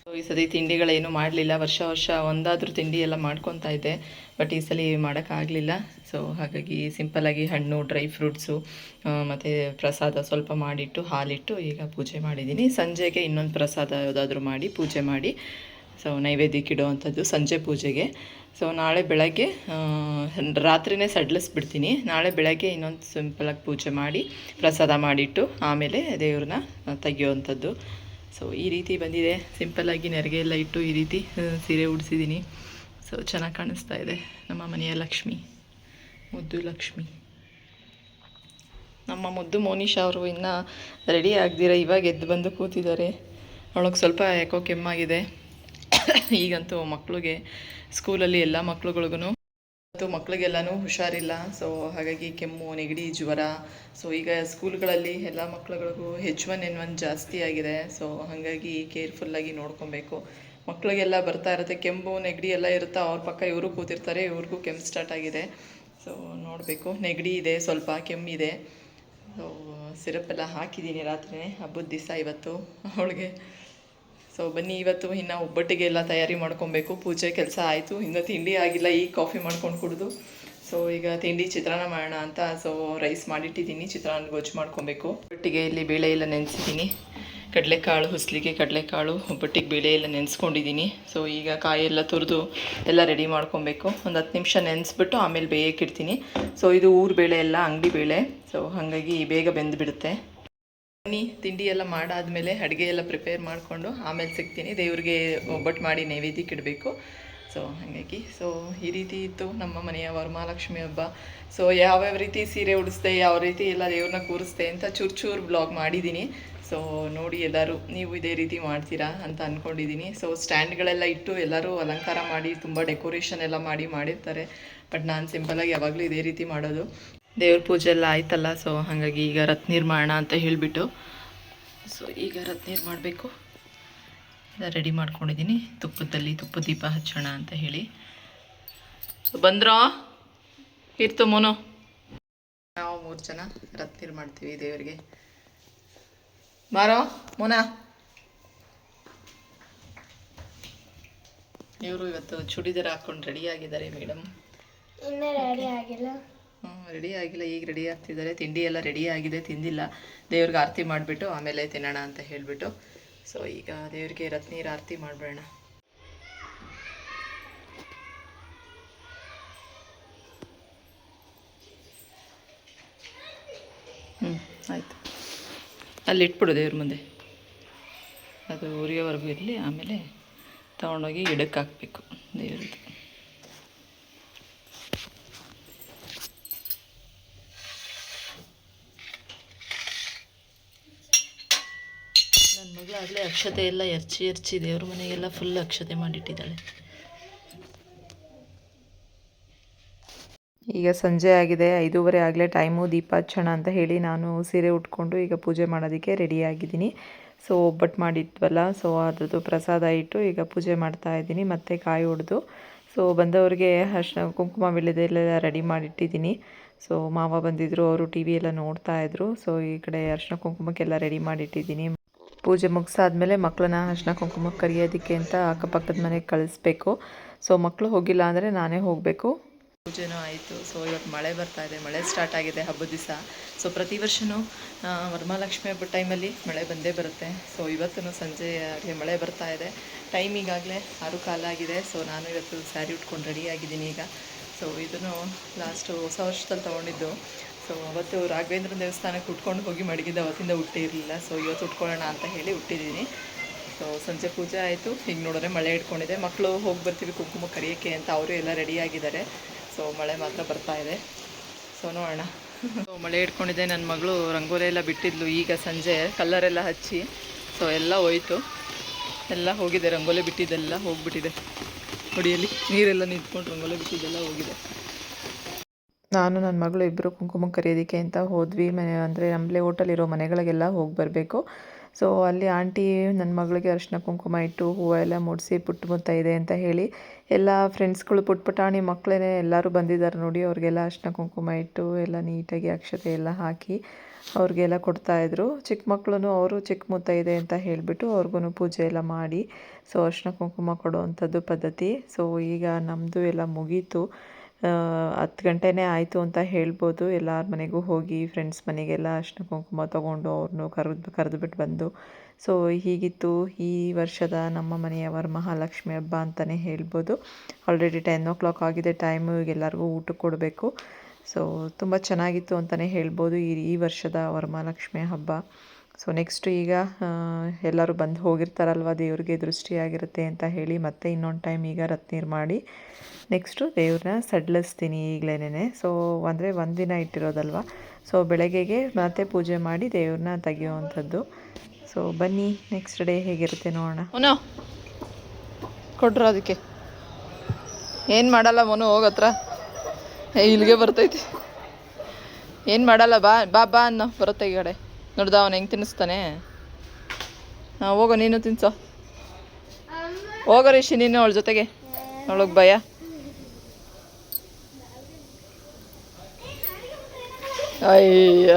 S2: ಸೊ ಈ ಸತಿ ತಿಂಡಿಗಳೇನು ಮಾಡಲಿಲ್ಲ. ವರ್ಷ ಒಂದಾದರೂ ತಿಂಡಿ ಎಲ್ಲ ಮಾಡ್ಕೊತಾ ಇದ್ದೆ, ಬಟ್ ಈ ಸಲ ಮಾಡೋಕ್ಕಾಗಲಿಲ್ಲ. ಸೊ ಹಾಗಾಗಿ ಸಿಂಪಲ್ಲಾಗಿ ಹಣ್ಣು, ಡ್ರೈ ಫ್ರೂಟ್ಸು ಮತ್ತು ಪ್ರಸಾದ ಸ್ವಲ್ಪ ಮಾಡಿಟ್ಟು ಹಾಲಿಟ್ಟು ಈಗ ಪೂಜೆ ಮಾಡಿದ್ದೀನಿ. ಸಂಜೆಗೆ ಇನ್ನೊಂದು ಪ್ರಸಾದ ಯಾವುದಾದ್ರೂ ಮಾಡಿ ಪೂಜೆ ಮಾಡಿ ಸೊ ನೈವೇದ್ಯಕ್ಕೆ ಇಡೋವಂಥದ್ದು ಸಂಜೆ ಪೂಜೆಗೆ. ಸೊ ನಾಳೆ ಬೆಳಗ್ಗೆ ರಾತ್ರಿನೇ ಸಡ್ಲಿಸ್ಬಿಡ್ತೀನಿ. ನಾಳೆ ಬೆಳಗ್ಗೆ ಇನ್ನೊಂದು ಸಿಂಪಲಾಗಿ ಪೂಜೆ ಮಾಡಿ ಪ್ರಸಾದ ಮಾಡಿಟ್ಟು ಆಮೇಲೆ ದೇವ್ರನ್ನ ತೆಗಿಯೋವಂಥದ್ದು. ಸೊ ಈ ರೀತಿ ಬಂದಿದೆ. ಸಿಂಪಲ್ಲಾಗಿ ನೆರಿಗೆ ಎಲ್ಲ ಇಟ್ಟು ಈ ರೀತಿ ಸೀರೆ ಉಡಿಸಿದ್ದೀನಿ. ಸೊ ಚೆನ್ನಾಗಿ ಕಾಣಿಸ್ತಾ ಇದೆ. ನಮ್ಮ ಮನೆಯ ಲಕ್ಷ್ಮಿ, ಮುದ್ದು ಲಕ್ಷ್ಮಿ. ನಮ್ಮ ಮುದ್ದು ಮೋನಿಶಾ ಅವರು ಇನ್ನೂ ರೆಡಿ ಆಗದಿರ ಇವಾಗ ಎದ್ದು ಬಂದು ಕೂತಿದ್ದಾರೆ. ಅವಳಿಗೆ ಸ್ವಲ್ಪ ಯಾಕೋ ಕೆಮ್ಮಾಗಿದೆ. ಈಗಂತೂ ಮಕ್ಕಳಿಗೆ ಸ್ಕೂಲಲ್ಲಿ ಎಲ್ಲ ಮಕ್ಕಳಿಗೆಲ್ಲನೂ ಹುಷಾರಿಲ್ಲ. ಸೊ ಹಾಗಾಗಿ ಕೆಮ್ಮು, ನೆಗಡಿ, ಜ್ವರ. ಸೊ ಈಗ ಸ್ಕೂಲ್ಗಳಲ್ಲಿ ಎಲ್ಲ ಮಕ್ಕಳುಗಳಿಗೂ H1N1 ಜಾಸ್ತಿ ಆಗಿದೆ. ಸೊ ಹಾಗಾಗಿ ಕೇರ್ಫುಲ್ಲಾಗಿ ನೋಡ್ಕೊಬೇಕು. ಮಕ್ಕಳಿಗೆಲ್ಲ ಬರ್ತಾ ಇರುತ್ತೆ, ಕೆಮ್ಮು ನೆಗಡಿ ಎಲ್ಲ ಇರುತ್ತೆ. ಅವ್ರ ಪಕ್ಕ ಇವರು ಕೂತಿರ್ತಾರೆ, ಇವ್ರಿಗೂ ಕೆಮ್ಮು ಸ್ಟಾರ್ಟ್ ಆಗಿದೆ. ಸೊ ನೋಡಬೇಕು. ನೆಗಡಿ ಇದೆ, ಸ್ವಲ್ಪ ಕೆಮ್ಮಿದೆ. ಸೊ ಸಿರಪ್ಪೆಲ್ಲ ಹಾಕಿದ್ದೀನಿ ರಾತ್ರಿನೇ, ಹಬ್ಬದ ದಿವಸ ಇವತ್ತು ಅವಳಿಗೆ. ಸೊ ಬನ್ನಿ, ಇವತ್ತು ಇನ್ನು ಒಬ್ಬಟ್ಟಿಗೆ ಎಲ್ಲ ತಯಾರಿ ಮಾಡ್ಕೊಬೇಕು. ಪೂಜೆ ಕೆಲಸ ಆಯಿತು, ಇನ್ನು ತಿಂಡಿ ಆಗಿಲ್ಲ. ಈಗ ಕಾಫಿ ಮಾಡ್ಕೊಂಡು ಕುಡಿದು ಸೊ ಈಗ ತಿಂಡಿ ಚಿತ್ರಾನ್ನ ಮಾಡೋಣ ಅಂತ ಸೊ ರೈಸ್ ಮಾಡಿಟ್ಟಿದ್ದೀನಿ. ಚಿತ್ರಾನ್ನ ಗೊಜ್ಜು ಮಾಡ್ಕೊಬೇಕು. ಒಬ್ಬಟ್ಟಿಗೆ ಇಲ್ಲಿ ಬೇಳೆ ಎಲ್ಲ ನೆನೆಸಿದ್ದೀನಿ. ಕಡಲೆಕಾಳು, ಹುಸ್ಲಿಗೆ ಕಡಲೆಕಾಳು, ಒಬ್ಬಟ್ಟಿಗೆ ಬೇಳೆ ಎಲ್ಲ ನೆನೆಸ್ಕೊಂಡಿದ್ದೀನಿ. ಸೊ ಈಗ ಕಾಯಿ ಎಲ್ಲ ತುರಿದು ಎಲ್ಲ ರೆಡಿ ಮಾಡ್ಕೊಬೇಕು. ಒಂದು 10 ನಿಮಿಷ ನೆನೆಸ್ಬಿಟ್ಟು ಆಮೇಲೆ ಬೇಯಕ್ಕಿಡ್ತೀನಿ. ಸೊ ಇದು ಊರು ಬೇಳೆ ಎಲ್ಲ ಅಂಗಡಿ ಬೇಳೆ. ಸೊ ಹಾಗಾಗಿ ಬೇಗ ಬೆಂದುಬಿಡುತ್ತೆ. ಬನ್ನಿ, ತಿಂಡಿ ಎಲ್ಲ ಮಾಡಾದಮೇಲೆ ಅಡುಗೆ ಎಲ್ಲ ಪ್ರಿಪೇರ್ ಮಾಡಿಕೊಂಡು ಆಮೇಲೆ ಸಿಗ್ತೀನಿ. ದೇವ್ರಿಗೆ ಒಬ್ಬಟ್ಟು ಮಾಡಿ ನೈವೇದ್ಯಕ್ಕೆ ಇಡಬೇಕು. ಸೊ ಹಾಗಾಗಿ ಸೊ ಈ ರೀತಿ ಇತ್ತು ನಮ್ಮ ಮನೆಯ ವರಮಹಾಲಕ್ಷ್ಮಿ ಹಬ್ಬ. ಸೊ ಯಾವ್ಯಾವ ರೀತಿ ಸೀರೆ ಉಡಿಸ್ದೆ, ಯಾವ ರೀತಿ ಎಲ್ಲ ದೇವ್ರನ್ನ ಕೂರಿಸ್ದೆ ಅಂತ ಚೂರು ಬ್ಲಾಗ್ ಮಾಡಿದ್ದೀನಿ. ಸೊ ನೋಡಿ ಎಲ್ಲರೂ ನೀವು ಇದೇ ರೀತಿ ಮಾಡ್ತೀರಾ ಅಂತ ಅಂದ್ಕೊಂಡಿದ್ದೀನಿ. ಸೊ ಸ್ಟ್ಯಾಂಡ್ಗಳೆಲ್ಲ ಇಟ್ಟು ಎಲ್ಲರೂ ಅಲಂಕಾರ ಮಾಡಿ ತುಂಬ ಡೆಕೋರೇಷನ್ ಎಲ್ಲ ಮಾಡಿರ್ತಾರೆ. ಬಟ್ ನಾನು ಸಿಂಪಲಾಗಿ ಯಾವಾಗಲೂ ಇದೇ ರೀತಿ ಮಾಡೋದು. ದೇವ್ರ ಪೂಜೆ ಎಲ್ಲ ಆಯ್ತಲ್ಲ. ಸೊ ಹಾಗಾಗಿ ಈಗ ರತ್ನೀರು ಮಾಡೋಣ ಅಂತ ಹೇಳಿಬಿಟ್ಟು ಸೊ ಈಗ ರತ್ನೀರು ಮಾಡಬೇಕು. ರೆಡಿ ಮಾಡ್ಕೊಂಡಿದ್ದೀನಿ. ತುಪ್ಪದ ದೀಪ ಹಚ್ಚೋಣ ಅಂತ ಹೇಳಿ. ಸೊ ಬಂದ್ರೋ ಇರ್ತು ಮೋನು. ನಾವು 3 ಜನ ರತ್ನೀರು ಮಾಡ್ತೀವಿ ದೇವರಿಗೆ. ಬಾರೋ ಮೋನ. ಇವರು ಇವತ್ತು ಚೂಡಿದಾರ ಹಾಕ್ಕೊಂಡು ರೆಡಿ ಆಗಿದ್ದಾರೆ ಮೇಡಮ್. ರೆಡಿ ಆಗಿಲ್ಲ, ಈಗ ರೆಡಿ ಆಗ್ತಿದ್ದಾರೆ. ತಿಂಡಿ ಎಲ್ಲ ರೆಡಿ ಆಗಿದೆ, ತಿಂದಿಲ್ಲ. ದೇವ್ರಿಗೆ ಆರತಿ ಮಾಡಿಬಿಟ್ಟು ಆಮೇಲೆ ತಿನ್ನೋಣ ಅಂತ ಹೇಳಿಬಿಟ್ಟು ಸೊ ಈಗ ದೇವ್ರಿಗೆ ರತ್ನೀರು ಆರತಿ ಮಾಡಿಬಿಡೋಣ. ಆಯಿತು, ಅಲ್ಲಿ ಇಟ್ಬಿಡು ದೇವ್ರ ಮುಂದೆ. ಅದು ಉರಿಯೋವರೆಗೂ ಇರಲಿ, ಆಮೇಲೆ ತೊಗೊಂಡೋಗಿ ಗಿಡಕ್ಕೆ ಹಾಕಬೇಕು ದೇವ್ರದ್ದು. ನನ್ನ ಮಗಳಾಗಲೇ ಅಕ್ಷತೆ ಎಲ್ಲ ಎರಚಿ ದೇವ್ರ ಮನೆಗೆಲ್ಲ ಫುಲ್ ಅಕ್ಷತೆ ಮಾಡಿಟ್ಟಿದ್ದಾಳೆ.
S1: ಈಗ ಸಂಜೆ ಆಗಿದೆ, 5:30 ಆಗಲೇ ಟೈಮು. ದೀಪ ಹಚ್ಚೋಣ ಅಂತ ಹೇಳಿ ನಾನು ಸೀರೆ ಉಟ್ಕೊಂಡು ಈಗ ಪೂಜೆ ಮಾಡೋದಕ್ಕೆ ರೆಡಿಯಾಗಿದ್ದೀನಿ. ಸೊ ಒಬ್ಬಟ್ಟು ಮಾಡಿದ್ವಲ್ಲ, ಸೊ ಅದ್ರದ್ದು ಪ್ರಸಾದ ಇಟ್ಟು ಈಗ ಪೂಜೆ ಮಾಡ್ತಾಯಿದ್ದೀನಿ. ಮತ್ತು ಕಾಯಿ ಹೊಡೆದು ಸೊ ಬಂದವ್ರಿಗೆ ಕುಂಕುಮ ವಿಳ್ಯದೆಲ್ಲ ರೆಡಿ ಮಾಡಿಟ್ಟಿದ್ದೀನಿ. ಸೊ ಮಾವ ಬಂದಿದ್ದರು, ಅವರು ಟಿ ವಿ ಎಲ್ಲ ನೋಡ್ತಾ ಇದ್ರು. ಸೊ ಈ ಕಡೆ ಅರಿಶಿನ ಕುಂಕುಮಕ್ಕೆಲ್ಲ ರೆಡಿ ಮಾಡಿಟ್ಟಿದ್ದೀನಿ. ಪೂಜೆ ಮುಗಿಸಾದ್ಮೇಲೆ ಮಕ್ಕಳನ್ನ ಅರಿಶಿನ ಕುಂಕುಮಕ್ಕೆ ಕರಿಯೋದಕ್ಕೆ ಅಂತ ಅಕ್ಕಪಕ್ಕದ ಮನೆಗೆ ಕಳಿಸ್ಬೇಕು. ಸೊ ಮಕ್ಕಳು ಹೋಗಿಲ್ಲ ಅಂದರೆ ನಾನೇ ಹೋಗಬೇಕು.
S2: ಪೂಜೆನೂ ಆಯಿತು. ಸೊ ಇವತ್ತು ಮಳೆ ಬರ್ತಾ ಇದೆ, ಮಳೆ ಸ್ಟಾರ್ಟ್ ಆಗಿದೆ ಹಬ್ಬದ ದಿವಸ. ಸೊ ಪ್ರತಿ ವರ್ಷವೂ ವರಮಹಾಲಕ್ಷ್ಮಿ ಹಬ್ಬದ ಟೈಮಲ್ಲಿ ಮಳೆ ಬಂದೇ ಬರುತ್ತೆ. ಸೊ ಇವತ್ತೂ ಸಂಜೆ ಮಳೆ ಬರ್ತಾ ಇದೆ. ಟೈಮ್ ಈಗಾಗಲೇ 6:15 ಆಗಿದೆ. ಸೊ ನಾನು ಇವತ್ತು ಸ್ಯಾರಿ ಉಟ್ಕೊಂಡು ರೆಡಿಯಾಗಿದ್ದೀನಿ ಈಗ. ಸೊ ಇದನ್ನು ಲಾಸ್ಟು ಹೊಸ ವರ್ಷದಲ್ಲಿ ತೊಗೊಂಡಿದ್ದು. ಸೊ ಅವತ್ತು ರಾಘವೇಂದ್ರ ದೇವಸ್ಥಾನಕ್ಕೆ ಉಟ್ಕೊಂಡು ಹೋಗಿ ಮಡಗಿದ್ದ, ಅವತ್ತಿಂದ ಹುಟ್ಟೇ ಇರಲಿಲ್ಲ. ಸೊ ಇವತ್ತು ಉಟ್ಕೊಳ್ಳೋಣ ಅಂತ ಹೇಳಿ ಹುಟ್ಟಿದ್ದೀನಿ. ಸೊ ಸಂಜೆ ಪೂಜೆ ಆಯಿತು. ಈಗ ನೋಡಿದ್ರೆ ಮಳೆ ಇಟ್ಕೊಂಡಿದೆ. ಮಕ್ಕಳು ಹೋಗಿ ಬರ್ತೀವಿ ಕುಂಕುಮ ಕರಿಯೋಕ್ಕೆ ಅಂತ ಅವರು ಎಲ್ಲ ರೆಡಿಯಾಗಿದ್ದಾರೆ. ಸೊ ಮಳೆ ಮಾತ್ರ ಬರ್ತಾ ಇದೆ. ಸೊ ನೋಡೋಣ. ಸೊ ಮಳೆ ಇಟ್ಕೊಂಡಿದ್ದೆ. ನನ್ನ ಮಗಳು ರಂಗೋಲಿ ಎಲ್ಲ ಬಿಟ್ಟಿದ್ಲು ಈಗ ಸಂಜೆ, ಕಲ್ಲರೆಲ್ಲ ಹಚ್ಚಿ. ಸೊ ಎಲ್ಲ ಹೋಯ್ತು, ಎಲ್ಲ ಹೋಗಿದೆ. ರಂಗೋಲಿ ಬಿಟ್ಟಿದ್ದೆಲ್ಲ ಹೋಗಿಬಿಟ್ಟಿದೆ. ಹೊಡಿಯಲ್ಲಿ ನೀರೆಲ್ಲ ನಿಂತ್ಕೊಂಡು ರಂಗೋಲಿ ಬಿಟ್ಟಿದ್ದೆಲ್ಲ ಹೋಗಿದೆ. ನಾನು ನನ್ನ ಮಗಳು ಇಬ್ಬರು ಕುಂಕುಮ ಕರಿಯೋದಕ್ಕೆ ಅಂತ ಹೋದ್ವಿ. ಅಂದರೆ ನಮ್ಮಲ್ಲೇ ಹೋಟೆಲಿರೋ ಮನೆಗಳಿಗೆಲ್ಲ ಹೋಗಿ ಬರಬೇಕು. ಸೊ ಅಲ್ಲಿ ಆಂಟಿ ನನ್ನ ಮಗಳಿಗೆ ಅರಿಶಿನ ಕುಂಕುಮ ಇಟ್ಟು ಹೂವು ಎಲ್ಲ ಮುಡಿಸಿ ಪುಟ್ಟ ಮುತ್ತೈದೆ ಅಂತ ಹೇಳಿ ಎಲ್ಲ ಫ್ರೆಂಡ್ಸ್ಗಳು ಪುಟಾಣಿ ಮಕ್ಕಳೇ ಎಲ್ಲರೂ ಬಂದಿದ್ದಾರೆ ನೋಡಿ. ಅವ್ರಿಗೆಲ್ಲ ಅರಿಶಿನ ಕುಂಕುಮ ಇಟ್ಟು ಎಲ್ಲ ನೀಟಾಗಿ ಅಕ್ಷತೆ ಎಲ್ಲ ಹಾಕಿ ಅವ್ರಿಗೆಲ್ಲ ಕೊಡ್ತಾಯಿದ್ರು. ಚಿಕ್ಕ ಮಕ್ಕಳು ಅವರು ಚಿಕ್ಕ ಮುತ್ತೈದೆ ಅಂತ ಹೇಳಿಬಿಟ್ಟು ಅವ್ರಿಗೂ ಪೂಜೆ ಎಲ್ಲ ಮಾಡಿ ಸೊ ಅರಿಶಿನ ಕುಂಕುಮ ಕೊಡುವಂಥದ್ದು ಪದ್ಧತಿ. ಸೊ ಈಗ ನಮ್ಮದು ಎಲ್ಲ ಮುಗೀತು. 10 ಗಂಟೆನೇ ಆಯಿತು ಅಂತ ಹೇಳ್ಬೋದು. ಎಲ್ಲರ ಮನೆಗೂ ಹೋಗಿ ಫ್ರೆಂಡ್ಸ್ ಮನೆಗೆಲ್ಲ ಅರಿಶಿನ ಕುಂಕುಮ ತೊಗೊಂಡು ಅವ್ರನ್ನೂ ಕರೆದುಬಿಟ್ಟು ಬಂದು. ಸೊ ಹೀಗಿತ್ತು ಈ ವರ್ಷದ ನಮ್ಮ ಮನೆಯ ವರಮಹಾಲಕ್ಷ್ಮಿ ಹಬ್ಬ ಅಂತಲೇ ಹೇಳ್ಬೋದು. ಆಲ್ರೆಡಿ 10 ಆಗಿದೆ ಟೈಮು. ಈಗ ಎಲ್ಲರಿಗೂ ಊಟಕ್ಕೆ ಕೊಡಬೇಕು. ಸೊ ತುಂಬ ಚೆನ್ನಾಗಿತ್ತು ಅಂತಲೇ ಹೇಳ್ಬೋದು ಈ ವರ್ಷದ ವರಮಹಾಲಕ್ಷ್ಮಿ ಹಬ್ಬ. ಸೊ ನೆಕ್ಸ್ಟು ಈಗ ಎಲ್ಲರೂ ಬಂದು ಹೋಗಿರ್ತಾರಲ್ವ, ದೇವ್ರಿಗೆ ದೃಷ್ಟಿಯಾಗಿರುತ್ತೆ ಅಂತ ಹೇಳಿ ಮತ್ತೆ ಇನ್ನೊಂದು ಟೈಮ್ ಈಗ ರತ್ನೀರು ಮಾಡಿ ನೆಕ್ಸ್ಟು ದೇವ್ರನ್ನ ಸಡ್ಲಿಸ್ತೀನಿ ಈಗಲೇ. ಸೊ ಅಂದರೆ ಒಂದಿನ ಇಟ್ಟಿರೋದಲ್ವ. ಸೊ ಬೆಳಗ್ಗೆಗೆ ಮತ್ತೆ ಪೂಜೆ ಮಾಡಿ ದೇವ್ರನ್ನ ತೆಗಿಯೋವಂಥದ್ದು. ಸೊ ಬನ್ನಿ ನೆಕ್ಸ್ಟ್ ಡೇ ಹೇಗಿರುತ್ತೆ ನೋಡೋಣ. ಮೋನು ಕೊಟ್ರು ಅದಕ್ಕೆ ಏನು ಮಾಡಲ್ಲ. ಮೋನು ಹೋಗತ್ರ ಇಲ್ಲಿಗೆ ಬರ್ತೈತಿ. ಏನು ಮಾಡಲ್ಲ, ಬಾ ಬಾ ಬಾ ಅನ್ನೋ ಬರುತ್ತೆ ಈ ಕಡೆ. ನೋಡ್ದ ಅವನು ಹೆಂಗೆ ತಿನ್ನಿಸ್ತಾನೆ. ಹಾಂ ಹೋಗೋ ನೀನು ತಿನ್ಸೋ. ಹೋಗೋ ರಿಷಿ ನೀನು ಅವಳ ಜೊತೆಗೆ. ಅವಳಿಗೆ ಭಯ. ಅಯ್ಯ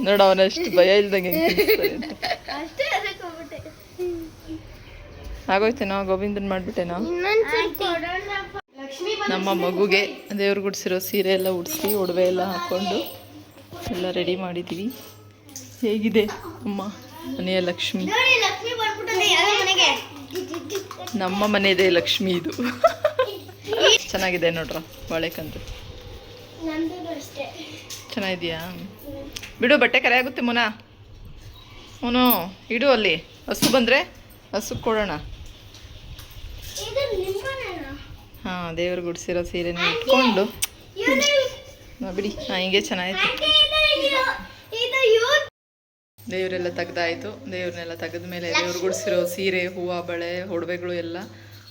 S2: ನೋಡ ಅವನಷ್ಟು ಭಯ ಇಲ್ದಂಗೆ ಆಗೋಯ್ತೇನೋ. ಗೋವಿಂದನ್ ಮಾಡಿಬಿಟ್ಟೇನೋ. ನಮ್ಮ ಮಗುಗೆ ದೇವ್ರು ಗುಡಿಸಿರೋ ಸೀರೆ ಎಲ್ಲ ಉಡಿಸಿ ಒಡವೆ ಎಲ್ಲ ಹಾಕ್ಕೊಂಡು ಎಲ್ಲ ರೆಡಿ ಮಾಡಿದ್ದೀವಿ. ಹೇಗಿದೆ ಅಮ್ಮ ಮನೆಯ ಲಕ್ಷ್ಮಿ? ನಮ್ಮ ಮನೆಯದೇ ಲಕ್ಷ್ಮಿ ಇದು. ಚೆನ್ನಾಗಿದೆ ನೋಡ್ರ ಬಾಳೆಕಂದು. ಚೆನ್ನಾಗಿದೆಯಾ? ಬಿಡು, ಬಟ್ಟೆ ಕರೆ ಆಗುತ್ತೆ ಮುನಾ. ಅವನು ಇಡು ಅಲ್ಲಿ. ಹಸು ಬಂದರೆ ಹಸು ಕೊಡೋಣ. ಹಾಂ ದೇವ್ರು ಗುಡಿಸಿರೋ ಸೀರೆನ ಇಟ್ಕೊಂಡು ಬಿಡಿ. ಹಾಂ ಹಿಂಗೆ ಚೆನ್ನಾಗಿತ್ತು. ದೇವರೆಲ್ಲ ತೆಗ್ದಾಯಿತು. ದೇವ್ರನ್ನೆಲ್ಲ ತೆಗೆದ ಮೇಲೆ ದೇವ್ರು ಗುಡಿಸಿರೋ ಸೀರೆ, ಹೂವು, ಬಳೆ, ಒಡವೆಗಳು ಎಲ್ಲ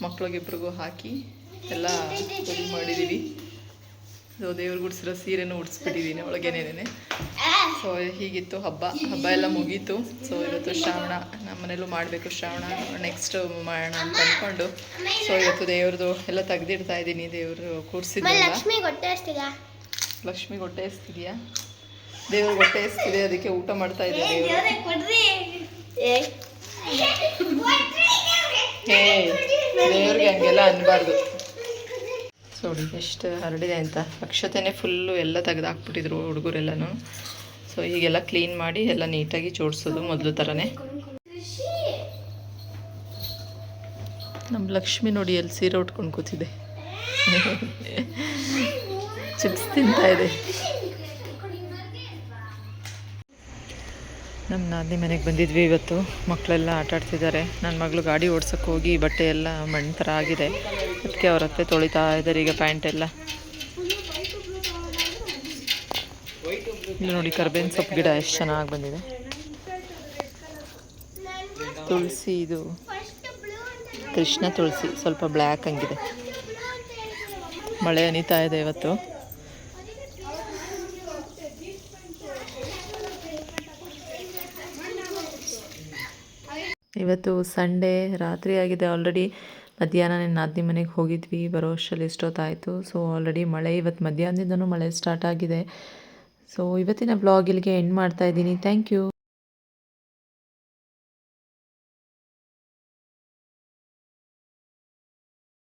S2: ಮಕ್ಳಿಗಿಬ್ರಿಗೂ ಹಾಕಿ ಎಲ್ಲ ರೆಡಿ ಮಾಡಿದ್ದೀವಿ. ಸೊ ದೇವ್ರು ಗುಡಿಸಿರೋ ಸೀರೆನೂ ಉಡಿಸ್ಬಿಟ್ಟಿದ್ದೀನಿ ಒಳಗೇನೇನೆ. ಸೊ ಹೀಗಿತ್ತು ಹಬ್ಬ ಎಲ್ಲ ಮುಗೀತು. ಸೊ ಇವತ್ತು ಶ್ರಾವಣ, ನಮ್ಮ ಮನೇಲೂ ಮಾಡಬೇಕು ಶ್ರಾವಣ. ನೆಕ್ಸ್ಟ್ ಮಾಡೋಣ ಅಂತ ಅಂದ್ಕೊಂಡು ಸೊ ಇವತ್ತು ದೇವ್ರದ್ದು ಎಲ್ಲ ತೆಗ್ದಿಡ್ತಾ ಇದ್ದೀನಿ. ದೇವರು ಕೂರಿಸಿದ್ದೆ. ಲಕ್ಷ್ಮಿ ಹೊಟ್ಟೆ ಎಸ್ತಿದೆಯಾ? ದೇವ್ರಿಗೆ ಹೊಟ್ಟೆ ಎಸ್ತಿದೆ, ಅದಕ್ಕೆ ಊಟ ಮಾಡ್ತಾ ಇದೆ ದೇವ್ರಿಗೆ ಹಂಗೆಲ್ಲ ಅನ್ಬಾರ್ದು. ನೋಡಿ ಎಷ್ಟು ಹರಡಿದೆ ಅಂತ. ಅಕ್ಷತೆನೇ ಫುಲ್ಲು ಎಲ್ಲ ತೆಗೆದಾಕ್ಬಿಟ್ಟಿದ್ರು ಹುಡುಗರೆಲ್ಲನೂ. ಸೊ ಹೀಗೆಲ್ಲ ಕ್ಲೀನ್ ಮಾಡಿ ಎಲ್ಲ ನೀಟಾಗಿ ಜೋಡಿಸೋದು ಮೊದಲು ಥರನೇ. ನಮ್ಮ ಲಕ್ಷ್ಮಿ ನೋಡಿ ಎಲ್ಲಿ ಸೀರೆ ಉಟ್ಕೊಂಡು ಕೂತಿದೆ. ಚಿಪ್ಸ್ ತಿಂತಾ ಇದೆ. ನಮ್ಮ ನಾದಿನಿ ಮನೆಗೆ ಬಂದಿದ್ವಿ ಇವತ್ತು. ಮಕ್ಕಳೆಲ್ಲ ಆಟ ಆಡ್ತಿದ್ದಾರೆ. ನನ್ನ ಮಗಳು ಗಾಡಿ ಓಡ್ಸೋಕ್ಕೆ ಹೋಗಿ ಬಟ್ಟೆ ಎಲ್ಲ ಮಣ್ಣು ಥರ ಆಗಿದೆ. ಅದಕ್ಕೆ ಅವ್ರ ಹತ್ತೆ ತೊಳಿತಾ ಇದ್ದಾರೆ ಈಗ ಪ್ಯಾಂಟ್ ಎಲ್ಲ. ಇಲ್ಲಿ ನೋಡಿ ಕರ್ಬೇವಿನ ಸೊಪ್ಪು ಗಿಡ ಎಷ್ಟು ಚೆನ್ನಾಗಿ ಬಂದಿದೆ. ತುಳಸಿ, ಇದು ಕೃಷ್ಣ ತುಳಸಿ, ಸ್ವಲ್ಪ ಬ್ಲ್ಯಾಕ್ ಹಂಗಿದೆ. ಮಳೆ ಹನಿತಾ ಇದೆ ಇವತ್ತು. ಇವತ್ತು ಸಂಡೇ ರಾತ್ರಿ ಆಗಿದೆ ಆಲ್ರೆಡಿ.
S1: ಮಧ್ಯಾಹ್ನ ನನ್ನ ನಾದಿನಿ ಮನೆಗೆ ಹೋಗಿದ್ವಿ, ಬರೋ ಅಷ್ಟರಲ್ಲಿ ಎಷ್ಟೊತ್ತಾಯಿತು. ಸೊ ಆಲ್ರೆಡಿ ಮಳೆ ಇವತ್ತು ಮಧ್ಯಾಹ್ನದಿಂದನೂ ಮಳೆ ಸ್ಟಾರ್ಟ್ ಆಗಿದೆ. ಸೊ ಇವತ್ತಿನ ಬ್ಲಾಗ್ ಇಲ್ಲಿಗೆ ಎಂಡ್ ಮಾಡ್ತಾ ಇದ್ದೀನಿ. Thank you.